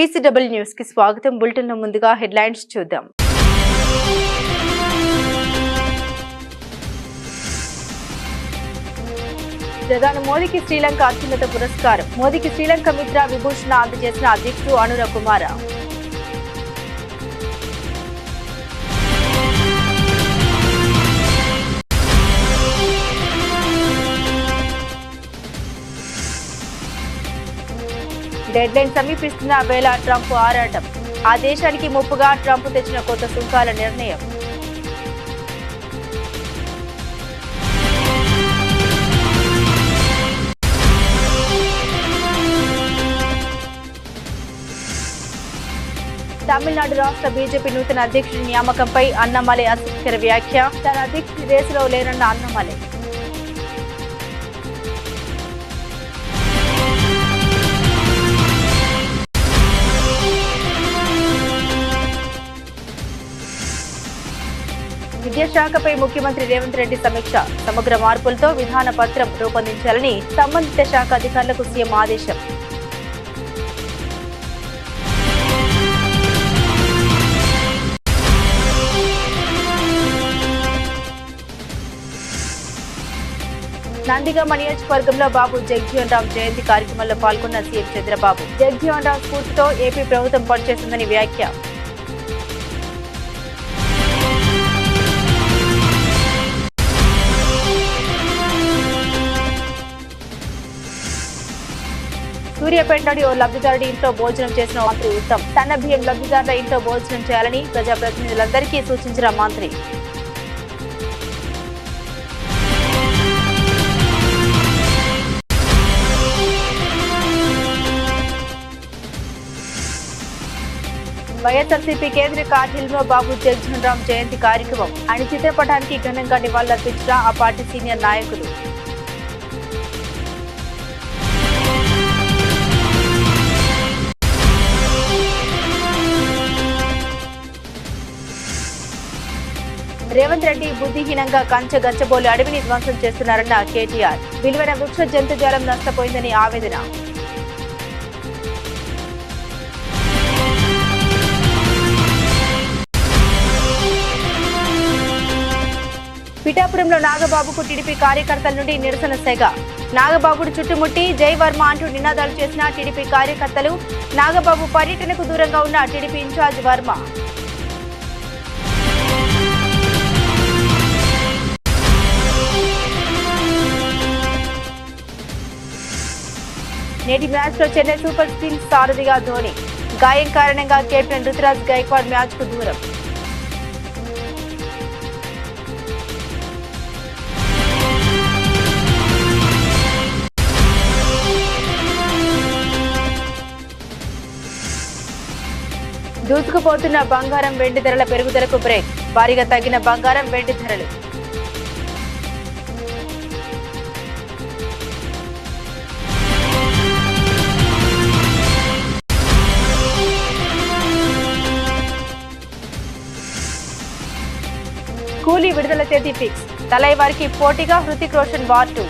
PCW news కి స్వాగతం. Bulletin లో ముందుగా హెడ్లైన్స్ చూద్దాం. ప్రధాని మోదీకి శ్రీలంక అత్యున్నత పురస్కారం. మోదీకి శ్రీలంక మిత్ర విభూషణ అందజేసిన అధ్యక్షుడు అనుర కుమార. డెడ్లైన్ సమీపిస్తున్న వేళ ట్రంప్ ఆరాటం. ఆ దేశానికి ముప్పుగా ట్రంప్ తెచ్చిన కొత్త సుంకాల నిర్ణయం. తమిళనాడు రాష్ట్ర బీజేపీ నూతన అధ్యక్షుడి నియామకంపై అన్నమలై ఆసక్తికర వ్యాఖ్య. తన అధ్యక్షుడి రేసులో లేరన్న అన్నమలై. విద్యాశాఖపై ముఖ్యమంత్రి రేవంత్ రెడ్డి సమీక్ష. సమగ్ర మార్పులతో విధాన పత్రం రూపొందించాలని సంబంధిత శాఖ అధికారులకు సీఎం ఆదేశం. నందిగామ నియోజకవర్గంలో బాబు జగజ్జీవన్ రామ్ జయంతి కార్యక్రమంలో పాల్గొన్న సీఎం చంద్రబాబు. జగజ్జీవన్ రామ్ స్ఫూర్తితో ఏపీ ప్రభుత్వం పనిచేస్తుందని వ్యాఖ్య. సూర్యాపేటలోని ఓ లబ్ధిదారుడి ఇంట్లో భోజనం చేసిన మంత్రి ఉత్తమ్. సన్న బియ్యం లబ్ధిదారుల ఇంట్లో భోజనం చేయాలని ప్రజాప్రతినిధులందరికీ సూచించిన మంత్రి. వైఎస్ఆర్సీపీ కేంద్ర కార్యాలయంలో బాబు జగజ్జీవన్ రామ్ జయంతి కార్యక్రమం. ఆయన చిత్రపటానికి ఘనంగా నివాళులర్పించిన ఆ పార్టీ సీనియర్ నాయకులు. రేవంత్ రెడ్డి బుద్ధిహీనంగా కంచె గచ్చబోలు అడవిని ధ్వంసం చేస్తున్నారన్న కేటీఆర్. విలువైన వృక్ష జంతుజాలం నష్టపోయిందని ఆవేదన. పిఠాపురంలో నాగబాబుకు టీడీపీ కార్యకర్తల నుండి నిరసన సెగ. నాగబాబుడు చుట్టుముట్టి జై వర్మ అంటూ నినాదాలు చేసిన టీడీపీ కార్యకర్తలు. నాగబాబు పర్యటనకు దూరంగా ఉన్న టీడీపీ ఇన్ఛార్జ్ వర్మ. నేటి మ్యాచ్ లో చెన్నై సూపర్ కింగ్స్ సారథిగా ధోని. గాయం కారణంగా కెప్టెన్ రుతురాజ్ గైక్వాడ్ మ్యాచ్ కు దూరం. దూసుకుపోతున్న బంగారం వెండి ధరల పెరుగుదలకు బ్రేక్. భారీగా తగ్గిన బంగారం వెండి ధరలు. కూలీ విడుదల తేదీ ఫిక్స్. తలైవారికి పోటీగా హృతిక్ రోషన్ వార్ 2.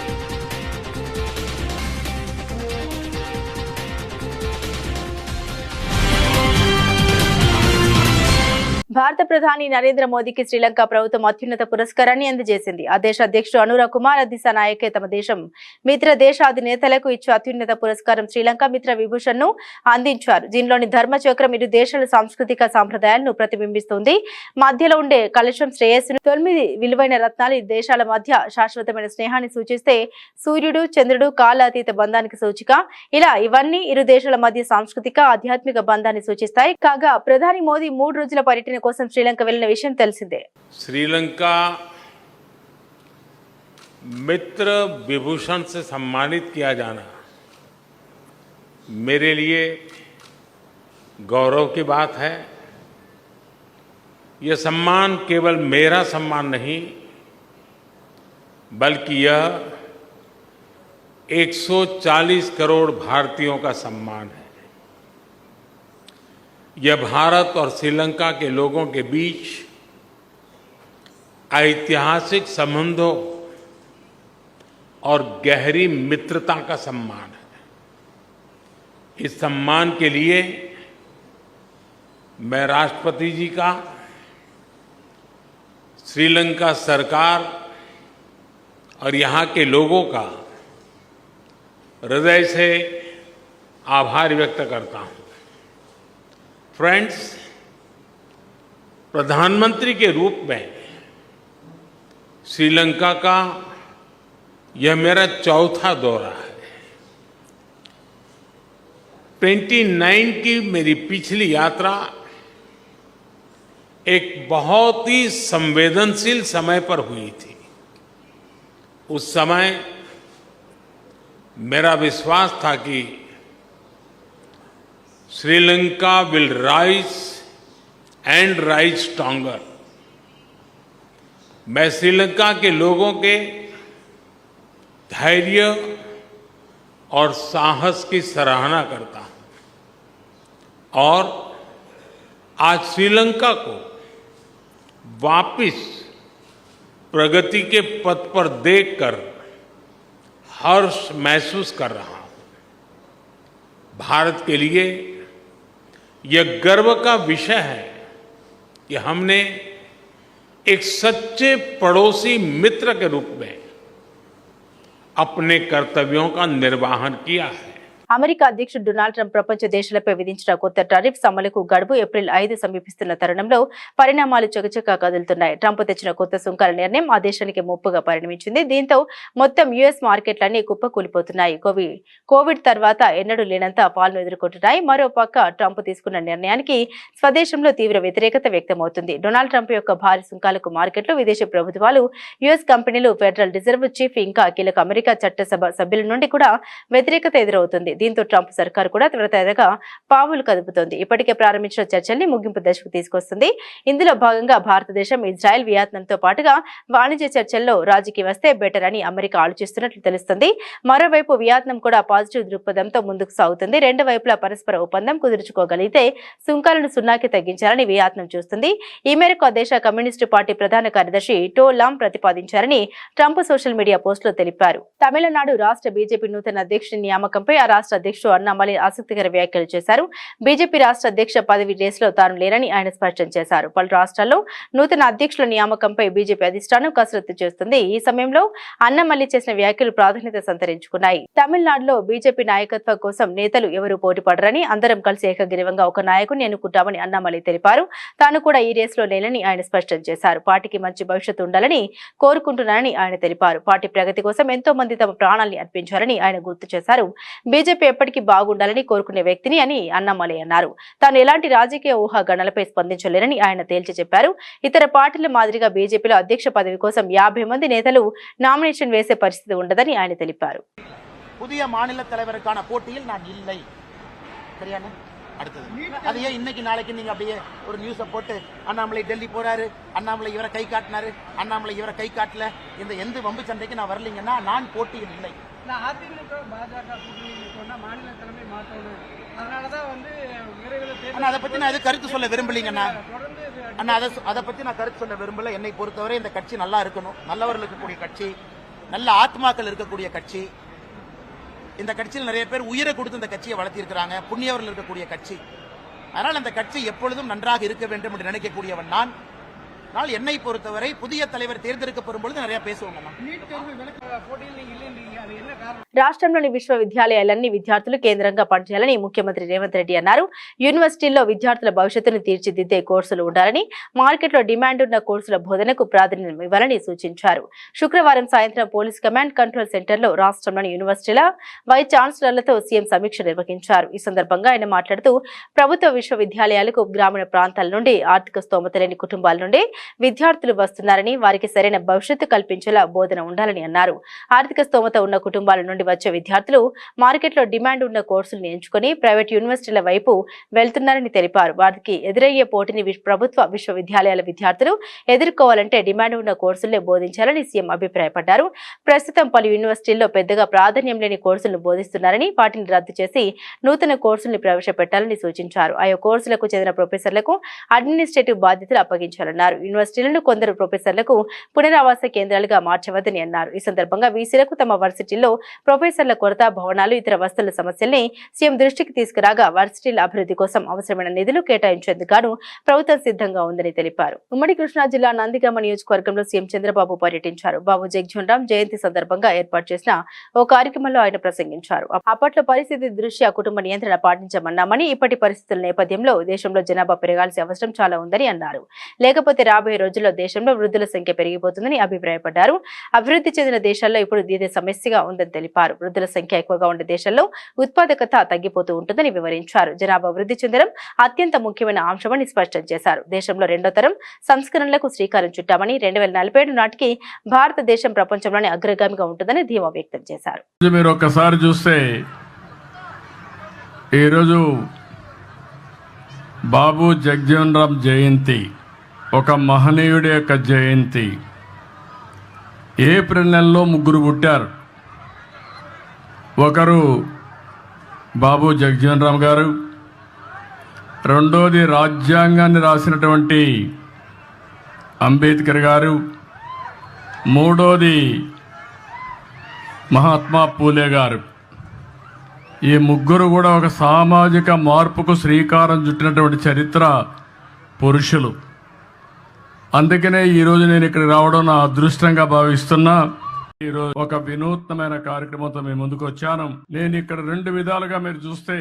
భారత ప్రధాని నరేంద్ర మోదీకి శ్రీలంక ప్రభుత్వం అత్యున్నత పురస్కారాన్ని అందజేసింది. ఆ దేశ అధ్యక్షుడు అనుర కుమార దిశానాయకే తమ దేశం మిత్ర దేశ అధినేతలకు ఇచ్చే అత్యున్నత పురస్కారం శ్రీలంక మిత్ర విభూషణ్ ను అందించారు. దీనిలోని ధర్మచక్రం ఇరు దేశాల సాంస్కృతిక సాంప్రదాయాలను ప్రతిబింబిస్తుంది. మధ్యలో ఉండే కలశం శ్రేయస్సును 9 విలువైన రత్నాలు ఈ దేశాల మధ్య శాశ్వతమైన స్నేహాన్ని సూచిస్తే సూర్యుడు చంద్రుడు కాల అతీత బంధానికి సూచిక. ఇలా ఇవన్నీ ఇరు దేశాల మధ్య సాంస్కృతిక ఆధ్యాత్మిక బంధాన్ని సూచిస్తాయి. కాగా ప్రధాని మోదీ 3 రోజుల పర్యటన కోసం శ్రీలంక వెళ్లిన విషయం తెలిసిందే. श्रीलंका मित्र विभूषण से सम्मानित किया जाना मेरे लिए गौरव की बात है. यह सम्मान केवल मेरा सम्मान नहीं बल्कि यह 140 करोड़ भारतीयों का सम्मान है. यह भारत और श्रीलंका के लोगों के बीच ऐतिहासिक संबंधों और गहरी मित्रता का सम्मान है. इस सम्मान के लिए मैं राष्ट्रपति जी का, श्रीलंका सरकार और यहाँ के लोगों का हृदय से आभार व्यक्त करता हूँ। फ्रेंड्स, प्रधानमंत्री के रूप में श्रीलंका का यह मेरा चौथा दौरा है। 29 की मेरी पिछली यात्रा एक बहुत ही संवेदनशील समय पर हुई थी। उस समय मेरा विश्वास था कि Sri Lanka will rise and rise stronger. मैं श्रीलंका के लोगों के धैर्य और साहस की सराहना करता हूं और आज श्रीलंका को वापस प्रगति के पथ पर देखकर हर्ष महसूस कर रहा हूं। भारत के लिए यह गर्व का विषय है कि हमने एक सच्चे पड़ोसी मित्र के रूप में अपने कर्तव्यों का निर्वहन किया है। అమెరికా అధ్యక్షుడు డొనాల్డ్ ట్రంప్ ప్రపంచ దేశాలపై విధించిన కొత్త టారిఫ్స్ అమలుకు గడువు ఏప్రిల్ 5 సమీపిస్తున్న తరుణంలో పరిణామాలు చకచకా కదులుతున్నాయి. ట్రంప్ తెచ్చిన కొత్త సుంకాల నిర్ణయం ఆ దేశానికి ముప్పుగా పరిణమించింది. దీంతో మొత్తం యుఎస్ మార్కెట్లన్నీ కుప్పకూలిపోతున్నాయి. కోవిడ్ తర్వాత ఎన్నడూ లేనంత పాలను ఎదుర్కొంటున్నాయి. మరోపక్క ట్రంప్ తీసుకున్న నిర్ణయానికి స్వదేశంలో తీవ్ర వ్యతిరేకత వ్యక్తమవుతుంది. డొనాల్డ్ ట్రంప్ యొక్క భారీ సుంకాలకు మార్కెట్లు, విదేశీ ప్రభుత్వాలు, యుఎస్ కంపెనీలు, ఫెడరల్ రిజర్వ్ చీఫ్ ఇంకా కీలక అమెరికా చట్టసభ సభ్యుల నుండి కూడా వ్యతిరేకత ఎదురవుతుంది. దీంతో ట్రంప్ సర్కారు కూడా త్వరితగతిగా పావులు కదుపుతోంది. ఇప్పటికే ప్రారంభించిన చర్చల్ని ముగింపు దశకు తీసుకొస్తుంది. ఇందులో భాగంగా భారతదేశం, ఇజ్రాయెల్, వియత్నాంతో పాటుగా వాణిజ్య చర్చల్లో రాజీకి వస్తే బెటర్ అని అమెరికా ఆలోచిస్తున్నట్లు తెలుస్తుంది. మరోవైపు వియత్నాం కూడా పాజిటివ్ దృక్పథంతో ముందుకు సాగుతుంది. రెండు వైపులా పరస్పర ఒప్పందం కుదుర్చుకోగలిగితే సుంకాలను సున్నాకి తగ్గించాలని వియత్నాం చూస్తుంది. ఈ మేరకు ఆ దేశ కమ్యూనిస్టు పార్టీ ప్రధాన కార్యదర్శి to Lam ప్రతిపాదించారని Trump social media పోస్టులో తెలిపారు. తమిళనాడు రాష్ట్ర బీజేపీ నూతన అధ్యక్షుడి నియామకంపై ఆ రాష్ట్ర అధ్యక్షుడు అన్నామలై ఆసక్తికర వ్యాఖ్యలు చేశారు. బీజేపీ రాష్ట్ర అధ్యక్ష పదవి రేసులో తాను లేరని ఆయన స్పష్టం చేశారు. పలు రాష్ట్రాల్లో నూతన అధ్యక్షుల నియామకంపై బీజేపీ అధిష్టానం కసరత్తు చేస్తుంది. ఈ సమయంలో అన్నామలై చేసిన వ్యాఖ్యలు ప్రాధాన్యత సంతరించుకున్నాయి. తమిళనాడులో బీజేపీ నాయకత్వం కోసం నేతలు ఎవరూ పోటీపడరని, అందరం కలిసి ఏకగ్రీవంగా ఒక నాయకుడిని ఎన్నుకుంటామని అన్నామలై తెలిపారు. తాను కూడా ఈ రేసులో లేనని ఆయన స్పష్టం చేశారు. పార్టీకి మంచి భవిష్యత్తు ఉండాలని కోరుకుంటున్నానని ఆయన తెలిపారు. పార్టీ ప్రగతి కోసం ఎంతో మంది తమ ప్రాణాల్ని అర్పించారని ఆయన గుర్తు చేశారు. బీజేపీ ఎప్పటికీ బాగుండాలని కోరుకునే వ్యక్తిని అని అన్నామలై అన్నారు. తాను ఎలాంటి రాజకీయ ఊహాగణలపై స్పందించలేరని ఆయన తేల్చి చెప్పారు. ఇతర పార్టీల మాదిరిగా బీజేపీలో అధ్యక్ష పదవి కోసం 50 మంది నేతలు నామినేషన్ వేసే పరిస్థితి ఉండదని ఆయన తెలిపారు. புதிய மாநில தலைவருக்கான போட்டியில் நான் இல்லை. சரியான அடுத்தது அது ஏன் இன்னைக்கு நாளைக்கு நீங்க அப்படியே ஒரு நியூஸை போட்டு அண்ணாமலை டெல்லி போறாரு, அண்ணாமலை இவரை கை காட்டினாரு, அண்ணாமலை இவரை கை காட்டல, இந்த எந்த வம்பு சண்டைக்கு நான் வரலீங்கன்னா நான் போட்டியில் இல்லை. அதிமுக பாஜக கூட்டணி சொன்னா மாநில தலைமை மாற்றணும், அதனாலதான் விரைவில் அதை பத்தி நான் எது கருத்து சொல்ல விரும்பலீங்கண்ணா. அண்ணா அதை பத்தி நான் கருத்து சொல்ல விரும்பல. என்னை பொறுத்தவரை இந்த கட்சி நல்லா இருக்கணும், நல்லவர்கள் இருக்கக்கூடிய கட்சி, நல்ல ஆத்மாக்கள் இருக்கக்கூடிய கட்சி. இந்த கட்சியில் நிறைய பேர் உயிரை கொடுத்து இந்த கட்சியை வளர்த்திருக்கிறாங்க, புண்ணியவர்கள் இருக்கக்கூடிய கட்சி. அதனால் அந்த கட்சி எப்பொழுதும் நன்றாக இருக்க வேண்டும் என்று நினைக்கக்கூடியவன் நான். என்னை பொறுத்தவரை புதிய தலைவர் தேர்ந்தெடுக்கப்படும் பொழுது நிறைய பேசுவோம். రాష్ట్రంలోని విశ్వవిద్యాలయాలన్నీ విద్యార్థులు కేంద్రంగా పనిచేయాలని ముఖ్యమంత్రి రేవంత్ రెడ్డి అన్నారు. యూనివర్సిటీల్లో విద్యార్థుల భవిష్యత్తును తీర్చిదిద్దే కోర్సులు ఉండాలని, మార్కెట్లో డిమాండ్ ఉన్న కోర్సుల బోధనకు ప్రాధాన్యం ఇవ్వాలని సూచించారు. శుక్రవారం సాయంత్రం పోలీస్ కమాండ్ కంట్రోల్ సెంటర్లో రాష్ట్రంలోని యూనివర్సిటీల వైస్ ఛాన్సలర్లతో సీఎం సమీక్ష నిర్వహించారు. ఈ సందర్భంగా ఆయన మాట్లాడుతూ ప్రభుత్వ విశ్వవిద్యాలయాలకు గ్రామీణ ప్రాంతాల నుండి, ఆర్థిక స్తోమత లేని కుటుంబాల నుండి విద్యార్థులు వస్తున్నారని, వారికి సరైన భవిష్యత్తు కల్పించేలా బోధన ఉండాలని అన్నారు. ఆర్థిక స్తోమత ఉన్న కుటుంబాల నుండి వచ్చే విద్యార్థులు మార్కెట్లో డిమాండ్ ఉన్న కోర్సులను ఎంచుకుని ప్రైవేట్ యూనివర్సిటీల వైపు వెళ్తున్నారని తెలిపారు. వారికి ఎదురయ్యే పోటీని ప్రభుత్వ విశ్వవిద్యాలయాల విద్యార్థులు ఎదుర్కోవాలంటే డిమాండ్ ఉన్న కోర్సులనే బోధించాలని సీఎం అభిప్రాయపడ్డారు. ప్రస్తుతం పలు యూనివర్సిటీల్లో పెద్దగా ప్రాధాన్యం లేని కోర్సులను బోధిస్తున్నారని, వాటిని రద్దు చేసి నూతన కోర్సుల్ని ప్రవేశపెట్టాలని సూచించారు. ఆయా కోర్సులకు చెందిన ప్రొఫెసర్లకు అడ్మినిస్ట్రేటివ్ బాధ్యతలు అప్పగించాలన్నారు. యూనివర్సిటీలను కొందరు ప్రొఫెసర్లకు పునరావాస కేంద్రాలుగా మార్చవద్దని అన్నారు. ఈ సందర్భంగా వీసీలకు తమ వర్సిటీల్లో ప్రొఫెసర్ల కొరత, భవనాలు, ఇతర వసతుల సమస్యల్ని సీఎం దృష్టికి తీసుకురాగా వర్సిటీల అభివృద్ధి కోసం అవసరమైన నిధులు కేటాయించేందుకు గాను ప్రభుత్వం సిద్ధంగా ఉందని తెలిపారు. ఉమ్మడి కృష్ణా జిల్లా నందిగామ నియోజకవర్గంలో సీఎం చంద్రబాబు పర్యటించారు. బాబు జగజ్జీవన్ రామ్ జయంతి సందర్భంగా ఏర్పాటు చేసిన ఓ కార్యక్రమంలో ఆయన ప్రసంగించారు. అప్పట్లో పరిస్థితి దృష్ట్యా కుటుంబ నియంత్రణ పాటించమన్నామని, ఇప్పటి పరిస్థితుల నేపథ్యంలో దేశంలో జనాభా పెరగాల్సిన అవసరం చాలా ఉందని అన్నారు. లేకపోతే రాబోయే రోజుల్లో దేశంలో వృద్ధుల సంఖ్య పెరిగిపోతుందని అభిప్రాయపడ్డారు. అభివృద్ధి చెందిన దేశాల్లో ఇప్పుడు ఇదే సమస్యగా ఉందని తెలిపారు. వృద్ధుల సంఖ్య ఎక్కువగా ఉండే దేశాల్లో ఉత్పాదకత తగ్గిపోతూ ఉంటుందని వివరించారు. జనాభా వృద్ధి చెందడం అత్యంత ముఖ్యమైన అంశమని స్పష్టం చేశారు. దేశంలో రెండో తరం సంస్కరణలకు శ్రీకారం చుట్టామని, 2047 నాటికి భారతదేశం ప్రపంచంలోనే అగ్రగామిగా ఉంటుందని ధీమా వ్యక్తం చేశారు. మీరు ఒక్కసారి చూస్తే ఈరోజు బాబు జగజ్జీవన్ రామ్ జయంతి ఒక మహనీయుడి యొక్క జయంతి. ఏప్రిల్ నెలలో ముగ్గురు పుట్టారు. ఒకరు బాబు జగజ్జీవన్ రామ్ గారు, రెండోది రాజ్యాంగాన్ని రాసినటువంటి అంబేద్కర్ గారు, మూడోది మహాత్మా పూలే గారు. ఈ ముగ్గురు కూడా ఒక సామాజిక మార్పుకు శ్రీకారం చుట్టినటువంటి చరిత్ర పురుషులు. అందుకనే ఈరోజు నేను ఇక్కడికి రావడం నా అదృష్టంగా భావిస్తున్నా. ఈరోజు ఒక వినూత్నమైన కార్యక్రమంతో మేము ముందుకు వచ్చాను. నేను ఇక్కడ రెండు విధాలుగా మీరు చూస్తే,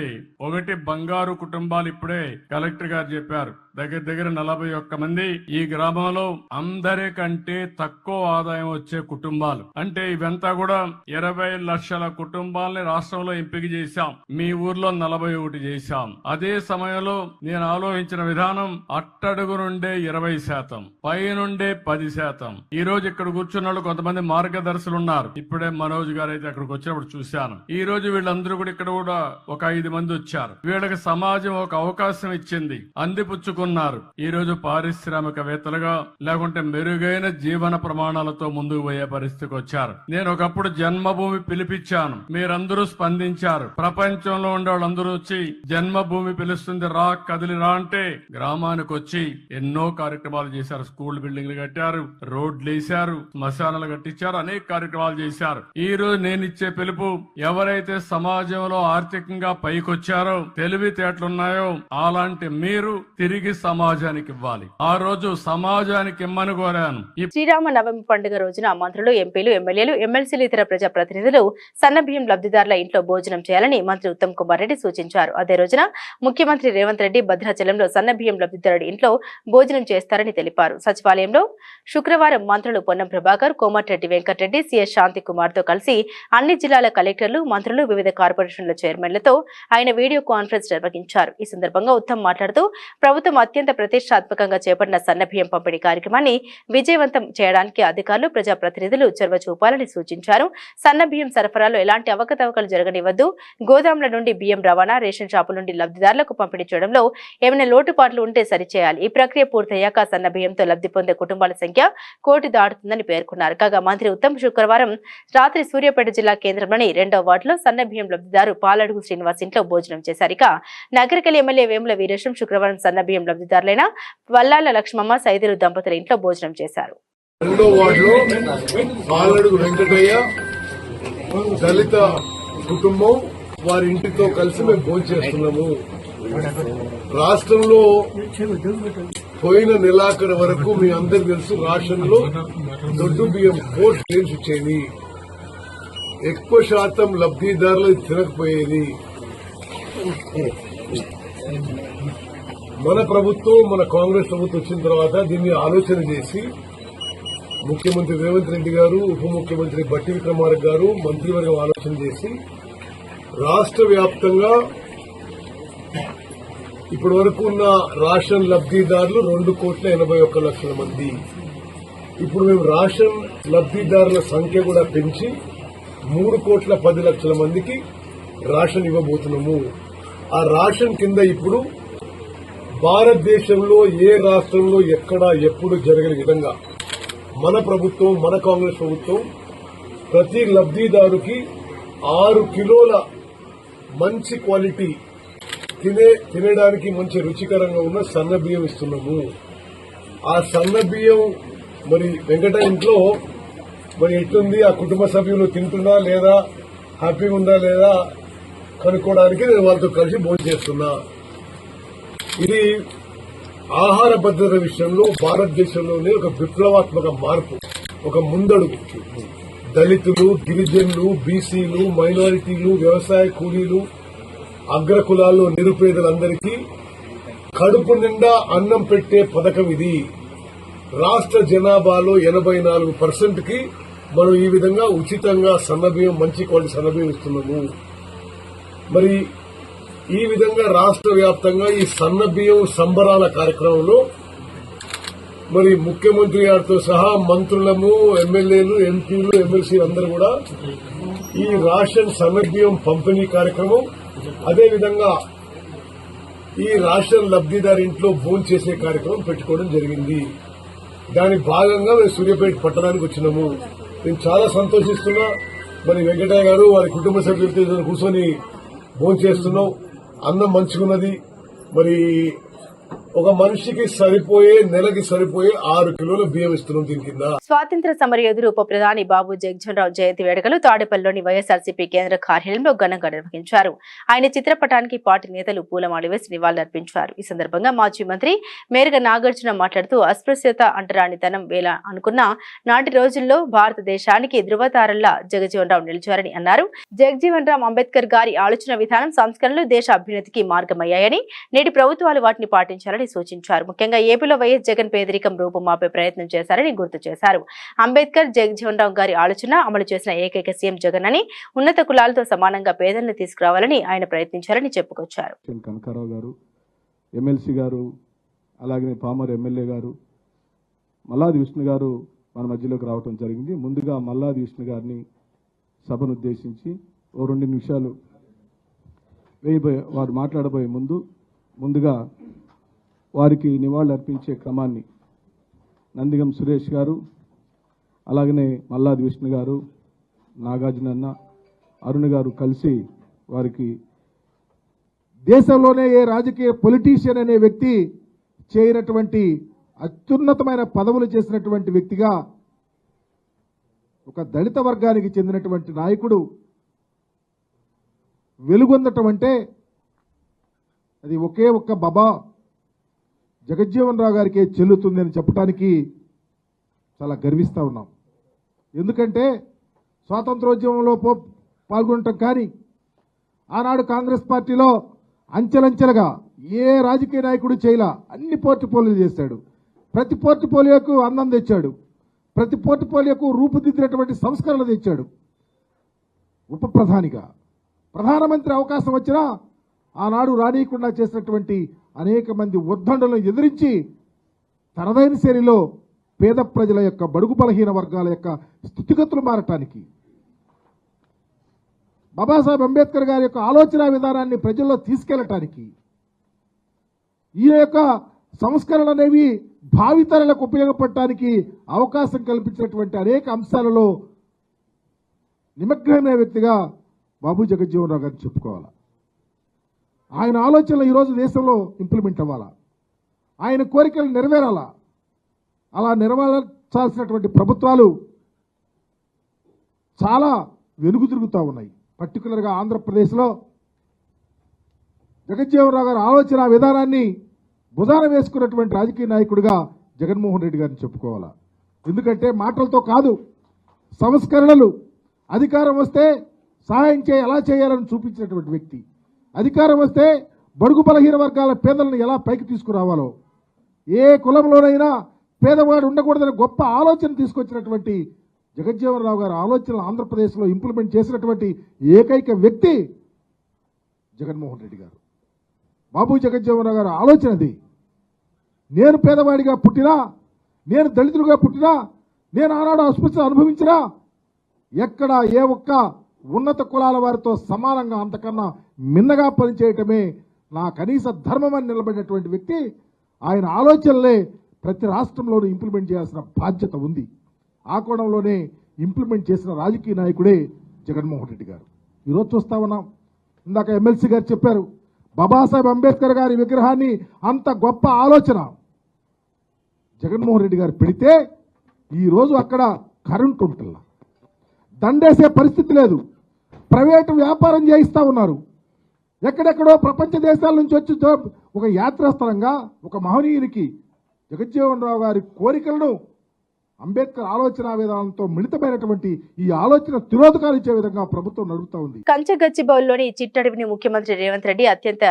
ఒకటి బంగారు కుటుంబాలు, ఇప్పుడే కలెక్టర్ గారు చెప్పారు, దగ్గర 41 మంది ఈ గ్రామంలో అందరికంటే తక్కువ ఆదాయం వచ్చే కుటుంబాలు. అంటే ఇవంతా కూడా 20 లక్షల కుటుంబాలని రాష్ట్రంలో ఎంపిక చేశాం. మీ ఊర్లో 41 చేశాం. అదే సమయంలో నేను ఆలోచించిన విధానం అట్టడుగు నుండే 20%, పై నుండే 10%. ఈ రోజు ఇక్కడ కూర్చున్న కొంతమంది మార్గదర్శులు ఉన్నారు. ఇప్పుడే మనోజ్ గారు అయితే అక్కడికి వచ్చినప్పుడు చూశాను. ఈ రోజు వీళ్ళందరూ కూడా ఇక్కడ కూడా ఒక 5 మంది వచ్చారు. వీళ్ళకి సమాజం ఒక అవకాశం ఇచ్చింది, అందిపుచ్చుకున్నారు. ఈ రోజు పారిశ్రామికవేత్తలుగా, లేకుంటే మెరుగైన జీవన ప్రమాణాలతో ముందుకు పోయే పరిస్థితికి వచ్చారు. నేను ఒకప్పుడు జన్మభూమి పిలిపించాను, మీరందరూ స్పందించారు. ప్రపంచంలో ఉండే వాళ్ళందరూ వచ్చి జన్మభూమి పిలుస్తుంది రా, కదిలి రా అంటే గ్రామానికి వచ్చి ఎన్నో కార్యక్రమాలు చేశారు. స్కూల్ బిల్డింగ్లు కట్టారు, రోడ్లు వేశారు, శ్మశానాలు కట్టించారు, అనేక కార్యక్రమాలు చేశారు. ఈ రోజు నేను ఇచ్చే పిలుపు, ఎవరైతే సమాజంలో ఆర్థికంగా పైకొచ్చారో, తెలివితేటలున్నాయో, అలాంటి మీరు తిరిగి సమాజానికి ఇవ్వాలి. ఆ రోజు సమాజానికి ఇమ్మని కోరాను. శ్రీరామ నవమి పండుగ రోజున మంత్రులు, ఎంపీలు, ఎమ్మెల్యేలు, ఎమ్మెల్సీలు, ఇతర ప్రజాప్రతినిధులు సన్నబియ్యం లబ్ధిదారుల ఇంట్లో భోజనం చేయాలని మంత్రి ఉత్తమ్ కుమార్ రెడ్డి సూచించారు. అదే రోజున ముఖ్యమంత్రి రేవంత్ రెడ్డి భద్రాచలంలో సన్నబియ్యం లబ్ధిదారుడి ఇంట్లో భోజనం చేస్తారని తెలిపారు. సచివాలయంలో శుక్రవారం మంత్రులు పొన్నం ప్రభాకర్, కోమటిరెడ్డి వెంకటరెడ్డి, సిఎస్ శాంతి కుమార్ తో కలిసి అన్ని జిల్లాల కలెక్టర్లు, మంత్రులు, వివిధ కార్పొరేషన్ల చైర్మన్లతో ఆయన వీడియో కాన్ఫరెన్స్ నిర్వహించారు. ఈ సందర్భంగా ఉత్తమ్ మాట్లాడుతూ, ప్రభుత్వం అత్యంత ప్రతిష్టాత్మకంగా చేపట్టిన సన్నబియ్యం పంపిణీ కార్యక్రమాన్ని విజయవంతం చేయడానికి అధికారులు, ప్రజాప్రతినిధులు చొరవ చూపాలని సూచించారు. సన్నబియ్యం సరఫరాలో ఎలాంటి అవకతవకలు జరగనివ్వద్దు. గోదాముల నుండి బియ్యం రవాణా, రేషన్ షాపుల నుండి లబ్ధిదారులకు పంపిణీ చేయడంలో ఏమైనా లోటుపాట్లు ఉంటే సరిచేయాలి. ఈ ప్రక్రియ పూర్తయ్యాక సన్నబియ్యంతో లబ్ధి పొందే కుటుంబాల సంఖ్య 1 కోటి దాటుతుందని పేర్కొన్నారు. కాగా మంత్రి ఉత్తమ్ శుక్రవారం రాత్రి సూర్యాపేట జిల్లా కేంద్రంలోని 2వ వార్డులో సన్నబియ్యం లబ్ధిదారు పాలడుగు శ్రీనివాస్ ఇంట్లో భోజనం చేశారు. ఇక నగరికల్ ఎమ్మెల్యే వేముల వీరేశం శుక్రవారం సన్నబియ్యం లబ్ధిదారులైన వల్లాల లక్ష్మమ్మ, సైదులు దంపతుల ఇంట్లో భోజనం చేశారు. 2వ వార్డులో పాలడుగు వెంకటయ్య దళిత కుటుంబం వారి ఇంటితో కలిసి మేము భోజనం చేస్తున్నాము. రాష్ట్రంలో పోయిన నెలాఖరు వరకు మీ అందరికి తెలుసు, రాష్ట్రంలో దొడ్డు బియ్యం 4 స్ట్రీమ్స్ ఇచ్చేది. ఎక్కువ శాతం లబ్ధిదారులు తినకపోయేది. మన ప్రభుత్వం, మన కాంగ్రెస్ ప్రభుత్వం వచ్చిన తర్వాత దీన్ని ఆలోచన చేసి ముఖ్యమంత్రి రేవంత్ రెడ్డి గారు, ఉప ముఖ్యమంత్రి బట్టి విక్రమార్క గారు, మంత్రివర్గం ఆలోచన చేసి రాష్ట్ర వ్యాప్తంగా ఇప్పటి వరకు ఉన్న రేషన్ లబ్ధిదారులు 2,81,00,000 మంది. ఇప్పుడు మేము రేషన్ లబ్ధిదారుల సంఖ్య కూడా పెంచి 3,10,00,000 మందికి రేషన్ ఇవ్వబోతున్నాము. ఆ రేషన్ కింద ఇప్పుడు భారతదేశంలో ఏ రాష్ట్రంలో ఎక్కడా ఎప్పుడు జరగని విధంగా మన ప్రభుత్వం, మన కాంగ్రెస్ ప్రభుత్వం ప్రతి లబ్ధిదారుకి 6 కిలోల మంచి క్వాలిటీ తినడానికి మంచి రుచికరంగా ఉన్న సన్న బియ్యం ఇస్తున్నాము. ఆ సన్న బియ్యం మరి వెంకట ఇంట్లో మరి ఎట్లుంది, ఆ కుటుంబ సభ్యులు తింటున్నా లేదా, హ్యాపీగా ఉందా లేదా కనుక్కోవడానికి నేను వాళ్ళతో కలిసి భోజనం చేస్తున్నా. ఇది ఆహార భద్రత విషయంలో భారతదేశంలోనే ఒక విప్లవాత్మక మార్పు, ఒక ముందడుగు. దళితులు, గిరిజనులు, బీసీలు, మైనారిటీలు, వ్యవసాయ కూలీలు, అగ్రకులాల్లో నిరుపేదలందరికీ కడుపు నిండా అన్నం పెట్టే పథకం ఇది. రాష్ట్ర జనాభాలో 84%కి మనం ఈ విధంగా ఉచితంగా సన్నబియ్యం, మంచి క్వాలిటీ సన్నబియ్యం ఇస్తున్నాము. మరి ఈ విధంగా రాష్ట్ర వ్యాప్తంగా ఈ సన్నబియ్యం సంబరాల కార్యక్రమంలో మరి ముఖ్యమంత్రి గారితో సహా మంత్రులము, ఎమ్మెల్యేలు, ఎంపీలు, ఎమ్మెల్సీలు అందరూ కూడా ఈ రేషన్ సన్నబియ్యం పంపిణీ కార్యక్రమం, అదేవిధంగా ఈ రేషన్ లబ్దిదారి ఇంట్లో భోజనం చేసే కార్యక్రమం పెట్టుకోవడం జరిగింది. దాని భాగంగా మేము సూర్యాపేట పట్టణానికి వచ్చినాము. నేను చాలా సంతోషిస్తున్నా. మరి వెంకటయ్య గారు వారి కుటుంబ సభ్యులతో కూర్చొని భోజనం చేస్తున్నాం. అన్నం మంచుకున్నది. మరి ఒక మనిషికి సరిపోయే, నెలకి సరిపోయే 6 కిలోల బియ్యం ఇస్తున్నాం దీని కింద. స్వాతంత్ర సమరయోధుడు ఉప ప్రధాని బాబు జగజ్జీవన్ జయంతి వేడుకలు తాడేపల్లిలోని వైఎస్ఆర్సీపీ కేంద్ర కార్యాలయంలో ఘనంగా నిర్వహించారు. ఆయన చిత్రపటానికి పార్టీ నేతలు పూలమాల వేసి నివాళులర్పించారు. ఈ సందర్భంగా మాజీ మంత్రి మేరగ నాగార్జున మాట్లాడుతూ అస్పృశ్యత అంటరానితనం వేళ అనుకున్న నాటి రోజుల్లో భారతదేశానికి ధృవతారల్లా జగజ్జీవన్ రావు నిలిచారని అన్నారు. జగజ్జీవన్ రామ్ అంబేద్కర్ గారి ఆలోచన విధానం, సంస్కరణలు దేశ అభ్యున్నతికి మార్గమయ్యాయని, నేటి ప్రభుత్వాలు వాటిని పాటించాలని సూచించారు. ముఖ్యంగా ఏపీలో వైఎస్ జగన్ పేదరికం రూపుమాపే ప్రయత్నం చేశారని గుర్తు చేశారు. అంబేద్కర్ జగజ్జీవన్ రావు గారి ఆలోచన అమలు చేసిన ఏకైక సీఎం జగన్ అని, ఉన్నత కులాలతో సమానంగా పేదలను తీసుకురావాలని ఆయన ప్రయత్నించారని చెప్పుకొచ్చారు. కనకారావు గారు, ఎమ్మెల్సీ గారు, అలాగే పామర్ ఎమ్మెల్యే గారు, మల్లాది విష్ణు గారు మన మధ్యలోకి రావడం జరిగింది. ముందుగా మల్లాది విష్ణు గారిని సభను ఉద్దేశించి 2 నిమిషాలు వారు మాట్లాడబోయే ముందుగా వారికి నివాళులు అర్పించే క్రమాన్ని నందిగం సురేష్ గారు, అలాగనే మల్లాది విష్ణు గారు, నాగార్జున అన్న, అరుణ్ గారు కలిసి వారికి దేశంలోనే ఏ రాజకీయ పొలిటీషియన్ అనే వ్యక్తి చేయనటువంటి అత్యున్నతమైన పదవులు చేసినటువంటి వ్యక్తిగా, ఒక దళిత వర్గానికి చెందినటువంటి నాయకుడు వెలుగొందటం అంటే అది ఒకే ఒక్క బాబా జగజ్జీవన్ రావు గారికే చెల్లుతుంది అని చెప్పడానికి చాలా గర్విస్తూ ఉన్నాం. ఎందుకంటే స్వాతంత్రోద్యమంలో పాల్గొనటం కానీ, ఆనాడు కాంగ్రెస్ పార్టీలో అంచెలంచెలుగా ఏ రాజకీయ నాయకుడు చేయలా అన్ని పోర్ట్ఫోలియోలు చేశాడు. ప్రతి పోర్ట్ఫోలియోకు అందం తెచ్చాడు. ప్రతి పోర్ట్ఫోలియోకు రూపుదిద్దినటువంటి సంస్కరణలు తెచ్చాడు. ఉప ప్రధానిగా, ప్రధానమంత్రి అవకాశం వచ్చినా ఆనాడు రానీయకుండా చేసినటువంటి అనేక మంది ఉద్దండులను ఎదిరించి తనదైన శైలిలో పేద ప్రజల యొక్క, బడుగు బలహీన వర్గాల యొక్క స్థితిగతులు మారటానికి, బాబాసాహెబ్ అంబేద్కర్ గారి యొక్క ఆలోచన విధానాన్ని ప్రజల్లో తీసుకెళ్లటానికి, ఈ యొక్క సంస్కరణలు అనేవి భావితరాలకు ఉపయోగపడటానికి అవకాశం కల్పించినటువంటి అనేక అంశాలలో నిమగ్నమైన వ్యక్తిగా బాబు జగజ్జీవన్ రావు గారిని చెప్పుకోవాలి. ఆయన ఆలోచనలు ఈరోజు దేశంలో ఇంప్లిమెంట్ అవ్వాలా, ఆయన కోరికలు నెరవేరాలా. అలా నెరవేర్చాల్సినటువంటి ప్రభుత్వాలు చాలా వెనుగు తిరుగుతూ ఉన్నాయి. పర్టికులర్గా ఆంధ్రప్రదేశ్లో జగజ్జీవన్ రావు గారి ఆలోచన విధానాన్ని భుజాన వేసుకున్నటువంటి రాజకీయ నాయకుడిగా జగన్మోహన్ రెడ్డి గారిని చెప్పుకోవాలా. ఎందుకంటే మాటలతో కాదు, సంస్కరణలు, అధికారం వస్తే సహాయం ఎలా చేయాలని చూపించినటువంటి వ్యక్తి, అధికారం వస్తే బడుగు బలహీన వర్గాల పేదలను ఎలా పైకి తీసుకురావాలో, ఏ కులంలోనైనా పేదవాడు ఉండకూడదని గొప్ప ఆలోచన తీసుకొచ్చినటువంటి జగజ్జీవన్ రావు గారి ఆలోచనలు ఆంధ్రప్రదేశ్లో ఇంప్లిమెంట్ చేసినటువంటి ఏకైక వ్యక్తి జగన్మోహన్ రెడ్డి గారు. బాబు జగజ్జీవన్ రావు గారి ఆలోచనది. నేను పేదవాడిగా పుట్టినా, నేను దళితులుగా పుట్టినా, నేను ఆనాడు అస్పృశ్యత అనుభవించినా, ఎక్కడ ఏ ఒక్క ఉన్నత కులాల వారితో సమానంగా అంతకన్నా మిన్నగా పనిచేయటమే నా కనీస ధర్మం అని నిలబడినటువంటి వ్యక్తి. ఆయన ఆలోచనలే ప్రతి రాష్ట్రంలోనూ ఇంప్లిమెంట్ చేయాల్సిన బాధ్యత ఉంది. ఆ కోణంలోనే ఇంప్లిమెంట్ చేసిన రాజకీయ నాయకుడే జగన్మోహన్ రెడ్డి గారు. ఈరోజు చూస్తా ఉన్నాం, ఇందాక ఎమ్మెల్సీ గారు చెప్పారు, బాబాసాహెబ్ అంబేద్కర్ గారి విగ్రహాన్ని అంత గొప్ప ఆలోచన జగన్మోహన్ రెడ్డి గారు పెడితే ఈరోజు అక్కడ కరెంట్ ఉంటుందా, దండేసే పరిస్థితి లేదు, ప్రైవేటు వ్యాపారం చేయిస్తూ ఉన్నారు. ఎక్కడెక్కడో ప్రపంచ దేశాల నుంచి వచ్చి ఒక యాత్రాస్థలంగా ఒక మహనీయునికి జగజ్జీవన్ రావు గారి కోరికలను అంబేద్కర్ ఆలోచన విధానంతో మిళితమైనటువంటి ఈ ఆలోచన తిరోధకాలు ఇచ్చే విధంగా ప్రభుత్వం నడుపుతా ఉంది. కంచగచ్చిబౌలిలోని చిట్టడవిని ముఖ్యమంత్రి రేవంత్ రెడ్డి అత్యంత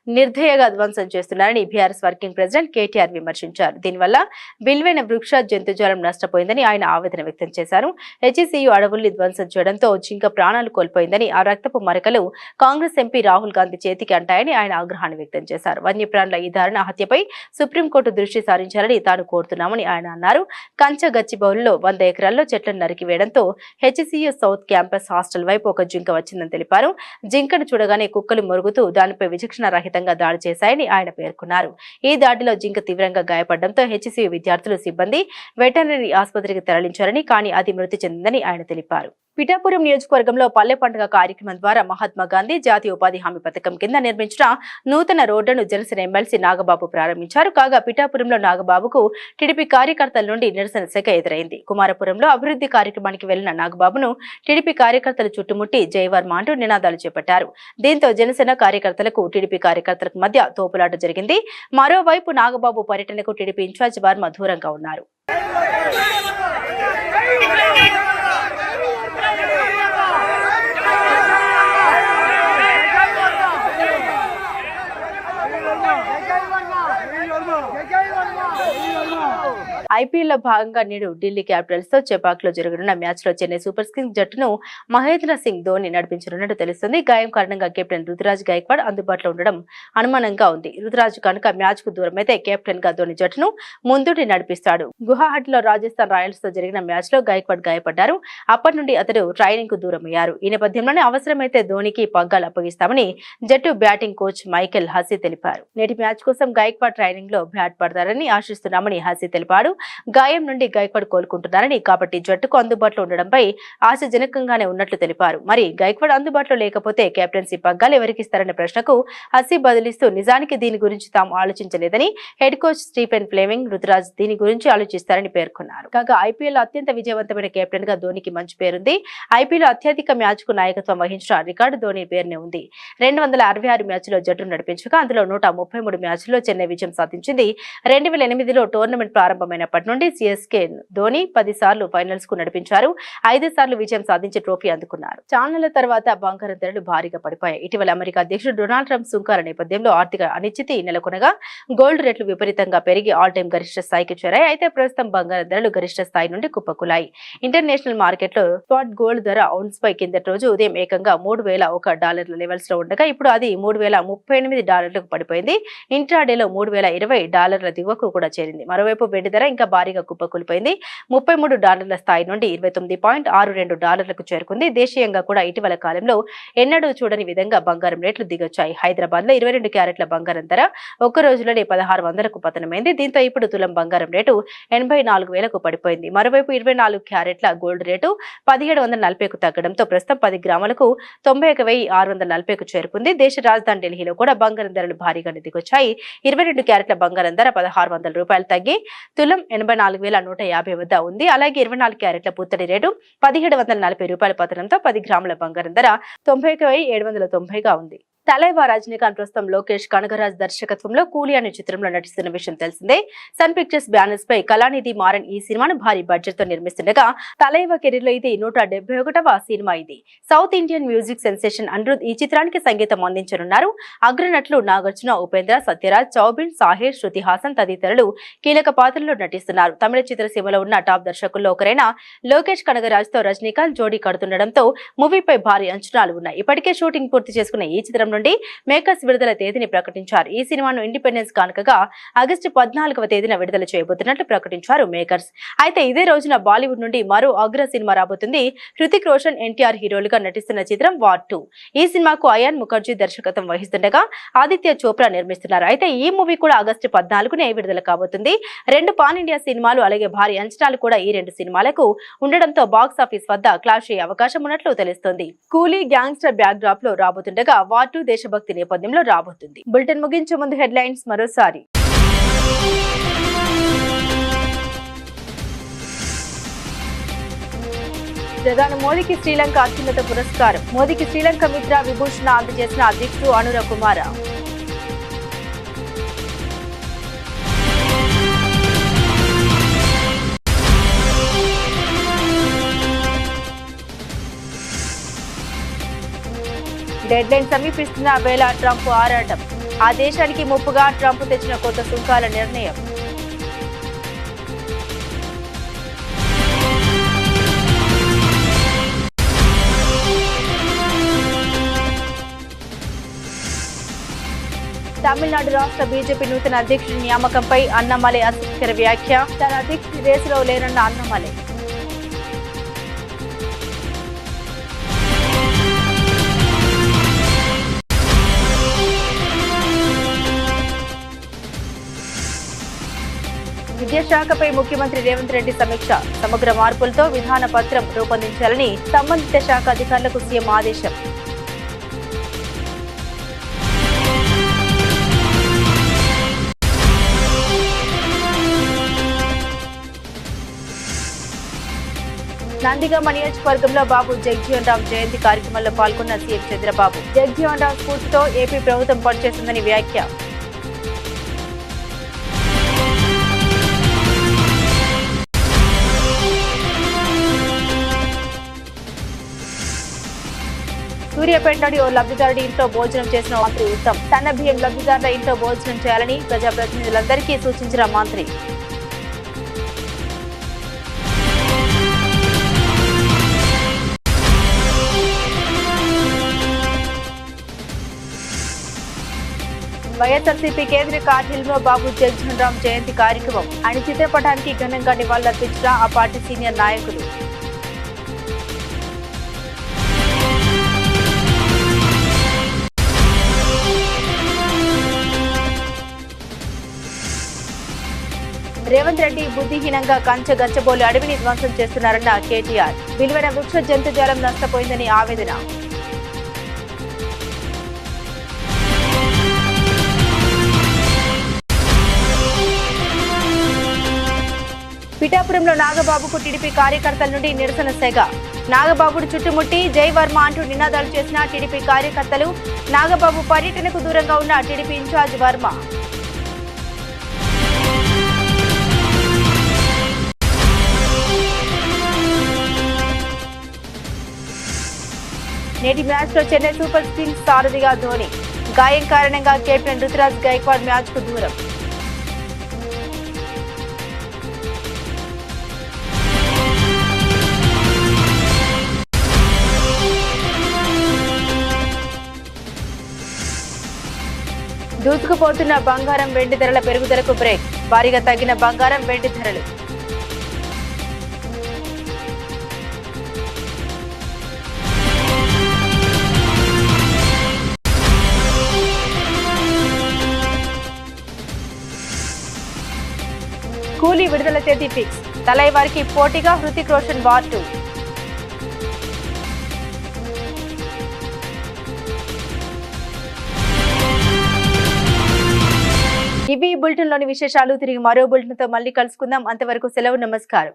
నిర్దయగా ధ్వంసం చేస్తున్నారని బీఆర్ఎస్ వర్కింగ్ ప్రెసిడెంట్ కేటీఆర్ విమర్శించారు. దీనివల్ల విలువైన వృక్ష జంతుజాలం నష్టపోయిందని ఆయన ఆవేదన వ్యక్తం చేశారు. హెచ్ఈసీయూ అడవుల్ని ధ్వంసం చేయడంతో జింక ప్రాణాలు కోల్పోయిందని, ఆ రక్తపు మరకలు కాంగ్రెస్ ఎంపీ రాహుల్ గాంధీ చేతికి అంటాయని ఆయన ఆగ్రహాన్ని వ్యక్తం చేశారు. వన్యప్రాణుల ఈ దారుణ హత్యపై సుప్రీంకోర్టు దృష్టి సారించాలని తాను కోరుతున్నామని ఆయన అన్నారు. కంచగచ్చిబౌలిలో 100 ఎకరాల్లో చెట్లను నరికివేయడంతో హెచ్ఈసీయూ సౌత్ క్యాంపస్ హాస్టల్ వైపు ఒక జింక వచ్చిందని తెలిపారు. జింకను చూడగానే కుక్కలు మొరుగుతూ దానిపై విచక్షణ రహితంగా దాడి చేశాయని ఆయన పేర్కొన్నారు. ఈ దాడిలో జింక తీవ్రంగా గాయపడడంతో హెచ్ఈసీయూ విద్యార్థులు, సిబ్బంది వెటర్నరీ ఆసుపత్రికి తరలించారని, కానీ అది మృతి చెందిందని ఆయన తెలిపారు. పిఠాపురం నియోజకవర్గంలో పల్లె పండుగ కార్యక్రమం ద్వారా మహాత్మా గాంధీ జాతీయ ఉపాధి హామీ పథకం కింద నిర్మించిన నూతన రోడ్డును జనసేన ఎమ్మెల్సీ నాగబాబు ప్రారంభించారు. కాగా పిఠాపురంలో నాగబాబుకు టీడీపీ కార్యకర్తల నుండి నిరసన శాఖ ఎదురైంది. కుమారపురంలో అభివృద్ధి కార్యక్రమానికి వెళ్లిన నాగబాబును టీడీపీ కార్యకర్తలు చుట్టుముట్టి జైవర్మ అంటూ నినాదాలు చేపట్టారు. దీంతో జనసేన కార్యకర్తలకు టీడీపీ కార్యకర్తలకు మధ్య తోపులాట జరిగింది. మరోవైపు నాగబాబు పర్యటనకు టీడీపీ ఇన్ఛార్జ్ వర్మ దూరంగా ఉన్నారు. ఐపీఎల్లో భాగంగా నేడు ఢిల్లీ క్యాపిటల్స్ తో చెపాక్లో జరగనున్న మ్యాచ్ లో చెన్నై సూపర్ కింగ్స్ జట్టును మహేంద్ర సింగ్ ధోని నడిపించనున్నట్టు తెలుస్తుంది. గాయం కారణంగా కెప్టెన్ రుతురాజ్ గైక్వాడ్ అందుబాటులో ఉండడం అనుమానంగా ఉంది. రుతురాజ్ కనుక మ్యాచ్ కు దూరమైతే కెప్టెన్ గా ధోని జట్టును ముందుండి నడిపిస్తాడు. గువాహటిలో రాజస్థాన్ రాయల్స్ తో జరిగిన మ్యాచ్ లో గైక్వాడ్ గాయపడ్డారు. అప్పటి నుండి అతడు ట్రైనింగ్ కు దూరమయ్యారు. ఈ నేపథ్యంలోనే అవసరమైతే ధోనికి పగ్గాలు అప్పగిస్తామని జట్టు బ్యాటింగ్ కోచ్ మైకెల్ హసీ తెలిపారు. నేటి మ్యాచ్ కోసం గైక్వాడ్ ట్రైనింగ్ లో బ్యాట్ పడతారని ఆశిస్తున్నామని హసీ తెలిపాడు. గాయం నుండి గైక్వాడ్ కోలుకుంటున్నారని, కాబట్టి జట్టుకు అందుబాటులో ఉండడంపై ఆశాజనకంగానే ఉన్నట్లు తెలిపారు. మరి గైక్వాడ్ అందుబాటులో లేకపోతే కెప్టెన్సీ పగ్గాలు ఎవరికిస్తారనే ప్రశ్నకు హసీ బదులిస్తూ, నిజానికి దీని గురించి తాము ఆలోచించలేదని, head coach Stephen Fleming, Ruturaj దీని గురించి ఆలోచిస్తారని పేర్కొన్నారు. కాగా ఐపీఎల్ అత్యంత విజయవంతమైన కెప్టెన్ గా ధోనికి మంచి పేరుంది. ఐపీఎల్ అత్యధిక మ్యాచ్ కు నాయకత్వం వహించిన రికార్డు ధోని పేరునే ఉంది. 266 మ్యాచ్లో జట్టును నడిపించగా అందులో 133 మ్యాచ్ల్లో చెన్నై విజయం సాధించింది. 2008లో టోర్నమెంట్ ప్రారంభమైనప్పటి నుండి సిఎస్కే ధోని 10 సార్లు ఫైనల్స్ కు నడిపించారు. 5 సార్లు విజయం సాధించి ట్రోఫీ అందుకున్నారు. చాన్నాళ్ల తర్వాత బంగారం ధరలు భారీగా పడిపోయాయి. ఇటీవల అమెరికా అధ్యక్షుడు డొనాల్డ్ ట్రంప్ సుంకాల నేపథ్యంలో ఆర్థిక అనిశ్చితి నెలకొనగా గోల్డ్ రేట్లు విపరీతంగా పెరిగి ఆల్ టైమ్ గరిష్ట స్థాయికి చేరాయి. అయితే ప్రస్తుతం బంగారం ధరలు గరిష్ట స్థాయి నుండి కుప్పకూలాయి. ఇంటర్నేషనల్ మార్కెట్లో స్పాట్ గోల్డ్ ధర ఔన్స్ పై కిందటి రోజు ఉదయం ఏకంగా $3,001 లెవెల్స్ లో ఉండగా ఇప్పుడు అది $3,038 పడిపోయింది. ఇంట్రాడేలో $3,020 దిగువకు కూడా చేరింది. మరోవైపు వెండి ధర ఇంకా భారీగా కుప్పకూలిపోయింది. $33 స్థాయి నుండి $29.62 చేరుకుంది. దేశీయంగా కూడా ఇటీవల కాలంలో ఎన్నడూ చూడని విధంగా బంగారం రేట్లు దిగొచ్చాయి. హైదరాబాద్ లో 22 క్యారెట్ల బంగారం ధర ఒక్క రోజులోనే 1600కు పతనమైంది. దీంతో ఇప్పుడు తులం బంగారం రేటు 84,000కు పడిపోయింది. మరోవైపు 24 క్యారెట్ల గోల్డ్ రేటు 1740కు తగ్గడంతో ప్రస్తుతం 10 గ్రాములకు 91,640కు చేరుకుంది. దేశ రాజధాని ఢిల్లీలో కూడా బంగారం ధరలు భారీగా దిగొచ్చాయి. 22 క్యారెట్ల బంగారం ధర $1,600 తగ్గి తులం 84,150 వద్ద ఉంది. అలాగే 24 క్యారెట్ల పుత్తడి రేటు $1,740 పతనంతో 10 గ్రాముల బంగారం ధర 91,790గా ఉంది. తలైవా రజనీకాంత్ ప్రస్తుతం లోకేష్ కనగరాజ్ దర్శకత్వంలో కూలీ అనే చిత్రంలో నటిస్తున్న విషయం తెలిసిందే. సన్ పిక్చర్స్ బ్యానర్స్ పై కళానిధి మారన్ ఈ సినిమాను భారీ బడ్జెట్ తో నిర్మిస్తుండగా తలైవా కెరీర్ లో ఇది 171వ సినిమా. ఇది south Indian music sensation Anirudh ఈ చిత్రానికి సంగీతం అందించనున్నారు. అగ్రనటులు నాగార్జున, ఉపేంద్ర, సత్యరాజ్, చౌబిన్, సాహిర్, శృతి హాసన్ తదితరులు కీలక పాత్రల్లో నటిస్తున్నారు. తమిళ చిత్రసీమలో ఉన్న టాప్ దర్శకుల్లో ఒకరైన లోకేష్ కనగరాజ్ తో రజనీకాంత్ జోడీ కడుతుండటంతో మూవీపై భారీ అంచనాలు ఉన్నాయి. ఇప్పటికే షూటింగ్ పూర్తి చేసుకున్న ఈ చిత్రం నుండి మేకర్స్ విడుదల తేదీని ప్రకటించారు. ఈ సినిమాను ఇండిపెండెన్స్ కానుకగా ఆగస్టు 14వ తేదీన విడుదల చేయబోతున్నట్లు ప్రకటించారు మేకర్స్. అయితే ఇదే రోజున బాలీవుడ్ నుండి మరో అగ్ర సినిమా రాబోతుంది. హృతిక్ రోషన్, ఎన్టీఆర్ హీరోలుగా నటిస్తున్న చిత్రం వార్ 2. ఈ సినిమాకు అయాన్ ముఖర్జీ దర్శకత్వం వహిస్తుండగా ఆదిత్య చోప్రా నిర్మిస్తున్నారు. అయితే ఈ మూవీ కూడా ఆగస్టు 14నే విడుదల కాబోతుంది. 2 పాన్ ఇండియా సినిమాలు అలాగే భారీ అంచనాలు కూడా ఈ 2 సినిమాలకు ఉండడంతో బాక్స్ ఆఫీస్ వద్ద క్లాష్ అయ్యే అవకాశం ఉన్నట్లు తెలుస్తోంది. కూలీ గ్యాంగ్స్టర్ బ్యాక్ డ్రాప్ లో రాబోతుండగా వార్ 2 దేశభక్తి నేపథ్యంలో రాబోతుంది. బులెటిన్ ముగించే ముందు హెడ్లైన్స్ మరోసారి. ప్రధాని మోదీకి శ్రీలంక అత్యున్నత పురస్కారం. మోదీకి శ్రీలంక మిత్ర విభూషణ అందజేసిన అధ్యక్షుడు అనురా కుమార. డెడ్ లైన్ సమీపిస్తున్న వేళ ట్రంప్ ఆరాటం. ఆ దేశానికి ముప్పుగా ట్రంప్ తెచ్చిన కొత్త సుంకాల నిర్ణయం. తమిళనాడు రాష్ట్ర బీజేపీ నూతన అధ్యక్షుడి నియామకంపై అన్నమలై ఆసక్తికర వ్యాఖ్య. తన అధ్యక్షుడి రేసులో లేనన్న అన్నమలై. విద్యాశాఖపై ముఖ్యమంత్రి రేవంత్ రెడ్డి సమీక్ష. సమగ్ర మార్పులతో విధాన పత్రం రూపొందించాలని సంబంధిత శాఖ అధికారులకు సీఎం ఆదేశం. నందిగామ నియోజకవర్గంలో బాబు జగజ్జీవన్ రామ్ జయంతి కార్యక్రమంలో పాల్గొన్న సీఎం చంద్రబాబు. జగజ్జీవన్ రామ్ స్ఫూర్తితో ఏపీ ప్రభుత్వం పనిచేస్తుందని వ్యాఖ్య. సూర్యాపేటలోని ఓ లబ్ధిదారుడి ఇంట్లో భోజనం చేసిన మంత్రి ఉత్తమ్. సన్న బియ్యం లబ్ధిదారుల ఇంట్లో భోజనం చేయాలని ప్రజాప్రతినిధులందరికీ సూచించిన మంత్రి. వైఎస్ఆర్సీపీ కేంద్ర కార్యాలయంలో బాబు జగజ్జీవన్ రామ్ జయంతి కార్యక్రమం. ఆయన చిత్రపటానికి ఘనంగా నివాళులర్పించిన ఆ పార్టీ సీనియర్ నాయకులు. రేవంత్ రెడ్డి బుద్ధిహీనంగా గచ్చబోలు అడవిని ధ్వంసం చేస్తున్నారన్న కేటీఆర్. విలువైన వృక్ష జంతుజాలం నష్టపోయిందని ఆవేదన. పిఠాపురంలో నాగబాబుకు టీడీపీ కార్యకర్తల నుండి నిరసన సెగ. నాగబాబును చుట్టుముట్టి జై వర్మ అంటూ నినాదాలు చేసిన టీడీపీ కార్యకర్తలు. నాగబాబు పర్యటనకు దూరంగా ఉన్న టీడీపీ ఇన్ఛార్జ్ వర్మ. నేటి మ్యాచ్ లో చెన్నై సూపర్ కింగ్స్ సారథిగా ధోని. గాయం కారణంగా కెప్టెన్ రుతురాజ్ గైక్వాడ్ మ్యాచ్ కు దూరం. దూసుకుపోతున్న బంగారం వెండి ధరల పెరుగుదలకు బ్రేక్. భారీగా తగ్గిన బంగారం వెండి ధరలు. కూలీ విడుదల తేదీ ఫిక్స్. తలైవారికి పోటీగా హృతిక్ రోషన్ వార్ 2. ఇవి బులెటిన్ లోని విశేషాలు. తిరిగి మరో బులెటిన్ తో మళ్ళీ కలుసుకుందాం. అంతవరకు సెలవు. నమస్కారం.